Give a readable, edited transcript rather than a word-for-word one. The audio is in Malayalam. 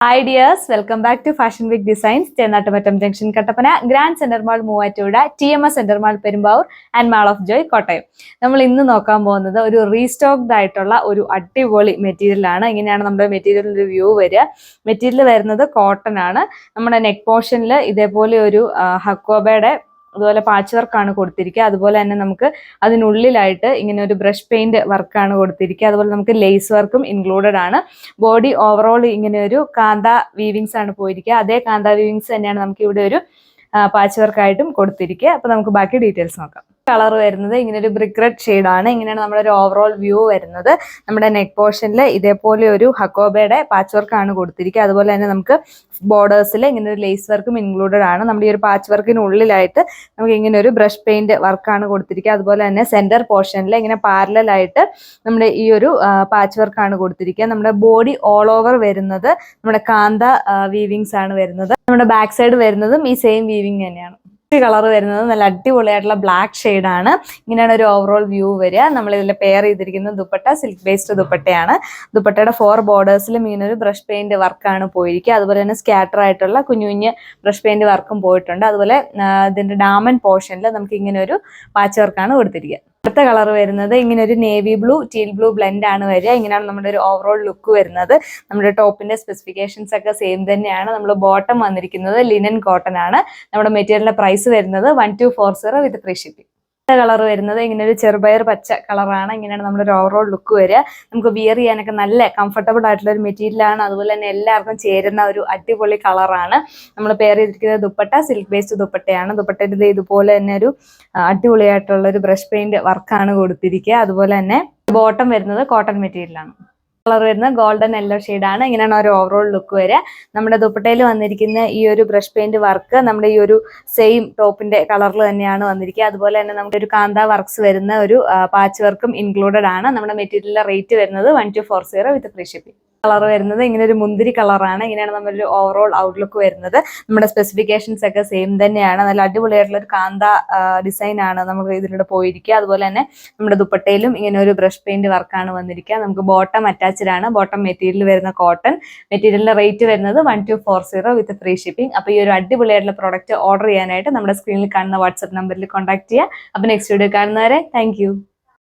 Hi dears, welcome back to Fashion Week Designs, Chennattamattam Junction, Kattapana, Grand Center Mall, Moovatuda, TMS Center Mall, Perumbaur, and Mall of Joy, Kottayam. നമ്മൾ ഇന്ന് നോക്കാൻ പോകുന്നത് ഒരു റീസ്റ്റോക്ഡ് ആയിട്ടുള്ള ഒരു അടിപൊളി മെറ്റീരിയൽ ആണ്. ഇങ്ങനെയാണ് നമ്മുടെ മെറ്റീരിയലിന്റെ വ്യൂ വരിക. മെറ്റീരിയൽ വരുന്നത് കോട്ടൺ ആണ്. നമ്മുടെ നെക്ക് പോർഷനിൽ ഇതേപോലെ ഒരു ഹക്കോബയുടെ അതുപോലെ പാച്ച് വർക്കാണ് കൊടുത്തിരിക്കുക. അതുപോലെ തന്നെ നമുക്ക് അതിനുള്ളിലായിട്ട് ഇങ്ങനെ ഒരു ബ്രഷ് പെയിന്റ് വർക്കാണ് കൊടുത്തിരിക്കുക. അതുപോലെ നമുക്ക് ലേസ് വർക്കും ഇൻക്ലൂഡഡ് ആണ്. ബോഡി ഓവറോൾ ഇങ്ങനെ ഒരു കാന്ത വീവിങ്സ് ആണ് പോയിരിക്കുക. അതേ കാന്ത വീവിങ്സ് തന്നെയാണ് നമുക്ക് ഇവിടെ ഒരു പാച്ച് വർക്കായിട്ടും കൊടുത്തിരിക്കുക. അപ്പൊ നമുക്ക് ബാക്കി ഡീറ്റെയിൽസ് നോക്കാം. കളർ വരുന്നത് ഇങ്ങനെ ഒരു ബ്രിക്ക് റെഡ് ഷെയ്ഡാണ്. ഇങ്ങനെയാണ് നമ്മുടെ ഒരു ഓവറോൾ വ്യൂ വരുന്നത്. നമ്മുടെ നെക്ക് പോർഷനിൽ ഇതേപോലെ ഒരു ഹക്കോബയുടെ പാച്ച് വർക്കാണ് കൊടുത്തിരിക്കുക. അതുപോലെ തന്നെ നമുക്ക് ബോർഡേഴ്സിൽ ഇങ്ങനെ ഒരു ലേസ് വർക്കും ഇൻക്ലൂഡഡ് ആണ്. നമ്മുടെ ഈ ഒരു പാച്ച് വർക്കിനുള്ളിലായിട്ട് നമുക്ക് ഇങ്ങനെ ഒരു ബ്രഷ് പെയിന്റ് വർക്കാണ് കൊടുത്തിരിക്കുക. അതുപോലെ തന്നെ സെന്റർ പോർഷനിൽ ഇങ്ങനെ പാരലായിട്ട് നമ്മുടെ ഈ ഒരു പാച്ച് വർക്കാണ് കൊടുത്തിരിക്കുക. നമ്മുടെ ബോഡി ഓൾ ഓവർ വരുന്നത് നമ്മുടെ കാന്ത വീവിങ്സ് ആണ് വരുന്നത്. നമ്മുടെ ബാക്ക് സൈഡ് വരുന്നതും ഈ സെയിം വീവിങ് തന്നെയാണ്. കളർ വരുന്നത് നല്ല അടിപൊളിയായിട്ടുള്ള ബ്ലാക്ക് ഷെയ്ഡാണ്. ഇങ്ങനെയാണ് ഒരു ഓവറോൾ വ്യൂ വരിക. നമ്മൾ ഇതിൽ പെയർ ചെയ്തിരിക്കുന്ന ദുപ്പട്ട സിൽക്ക് ബേസ്ഡ് ദുപ്പട്ടയാണ്. ദുപ്പട്ടയുടെ 4 ബോർഡേഴ്സിലും ഇങ്ങനെ ഒരു ബ്രഷ് പെയിന്റ് വർക്കാണ് പോയിരിക്കുക. അതുപോലെ തന്നെ സ്കാറ്റർ ആയിട്ടുള്ള കുഞ്ഞു കുഞ്ഞ് ബ്രഷ് പെയിന്റ് വർക്കും പോയിട്ടുണ്ട്. അതുപോലെ ഇതിന്റെ ഡാമൻ പോർഷനിൽ നമുക്ക് ഇങ്ങനെ ഒരു പാച്ച് വർക്കാണ് കൊടുത്തിരിക്കുക. അടുത്ത കളർ വരുന്നത് ഇങ്ങനെ ഒരു navy blue teal blue blend ആണ് വരിക. ഇങ്ങനെയാണ് നമ്മുടെ ഒരു ഓവറോൾ ലുക്ക് വരുന്നത്. നമ്മുടെ ടോപ്പിന്റെ സ്പെസിഫിക്കേഷൻസ് ഒക്കെ സെയിം തന്നെയാണ്. നമ്മൾ ബോട്ടം വന്നിരിക്കുന്നത് ലിനൻ കോട്ടൺ ആണ്. നമ്മുടെ മെറ്റീരിയലിന്റെ പ്രൈസ് വരുന്നത് 1240 വിത്ത് ഫ്രീ ഷിപ്പിംഗ്. കളർ വരുന്നത് ഇങ്ങനെ ഒരു ചെറുപയർ പച്ച കളറാണ്. ഇങ്ങനെയാണ് നമ്മുടെ ഒരു ഓവറോൾ ലുക്ക് വരിക. നമുക്ക് വിയർ ചെയ്യാനൊക്കെ നല്ല കംഫർട്ടബിൾ ആയിട്ടുള്ള ഒരു മെറ്റീരിയൽ ആണ്. അതുപോലെ തന്നെ എല്ലാവർക്കും ചേരുന്ന ഒരു അടിപൊളി കളറാണ്. നമ്മൾ പെയർ ചെയ്തിരിക്കുന്നത് ദുപ്പട്ട സിൽക്ക് ബേസ്ഡ് ദുപ്പട്ടയാണ്. ദുപ്പട്ടയിൽ ഇതുപോലെ തന്നെ ഒരു അടിപൊളിയായിട്ടുള്ള ഒരു ബ്രഷ് പെയിന്റ് വർക്കാണ് കൊടുത്തിരിക്കുക. അതുപോലെ തന്നെ ബോട്ടം വരുന്നത് കോട്ടൺ മെറ്റീരിയലാണ്. കളർ വരുന്ന ഗോൾഡൻ യെല്ലോ ഷെയ്ഡാണ്. ഇങ്ങനെയാണ് ഒരു ഓവറോൾ ലുക്ക് വരിക. നമ്മുടെ ദുപ്പട്ടയിൽ വന്നിരിക്കുന്ന ഈ ഒരു ബ്രഷ് പെയിന്റ് വർക്ക് നമ്മുടെ ഈ ഒരു സെയിം ടോപ്പിന്റെ കളറിൽ തന്നെയാണ് വന്നിരിക്കുക. അതുപോലെ തന്നെ നമുക്ക് ഒരു കാന്ത വർക്ക്സ് വരുന്ന ഒരു പാച്ച് വർക്കും ഇൻക്ലൂഡഡ് ആണ്. നമ്മുടെ മെറ്റീരിയലിന്റെ റേറ്റ് വരുന്നത് 1240 വിത്ത് ഫ്രീ ഷിപ്പിംഗ്. കളർ വരുന്നത് ഇങ്ങനെ ഒരു മുന്തിരി കളറാണ്. ഇങ്ങനെയാണ് നമ്മുടെ ഓവറോൾ ഔട്ട്ലുക്ക് വരുന്നത്. നമ്മുടെ സ്പെസിഫിക്കേഷൻസ് ഒക്കെ സെയിം തന്നെയാണ്. നല്ല അടിപൊളിയായിട്ടുള്ള ഒരു കാന്ത ഡിസൈൻ ആണ് നമുക്ക് ഇതിലൂടെ പോയിരിക്കുക. അതുപോലെ തന്നെ നമ്മുടെ ദുപ്പട്ടയിലും ഇങ്ങനെ ഒരു ബ്രഷ് പെയിന്റ് വർക്കാണ് വന്നിരിക്കുക. നമുക്ക് ബോട്ടം അറ്റാച്ച്ഡ് ആണ്. ബോട്ടം മെറ്റീരിയൽ വരുന്ന കോട്ടൺ. മെറ്റീരിയലിന്റെ റേറ്റ് വരുന്നത് 1240 വിത്ത് ഫ്രീ ഷിപ്പിംഗ്. അപ്പോൾ ഈ ഒരു അടിപൊളിയായിട്ടുള്ള പ്രോഡക്റ്റ് ഓർഡർ ചെയ്യാനായിട്ട് നമ്മുടെ സ്ക്രീനിൽ കാണുന്ന വാട്സ്ആപ്പ് നമ്പറിൽ കോൺടാക്ട് ചെയ്യുക. അപ്പോൾ നെക്സ്റ്റ് വീഡിയോ കാണുന്നവരെ താങ്ക്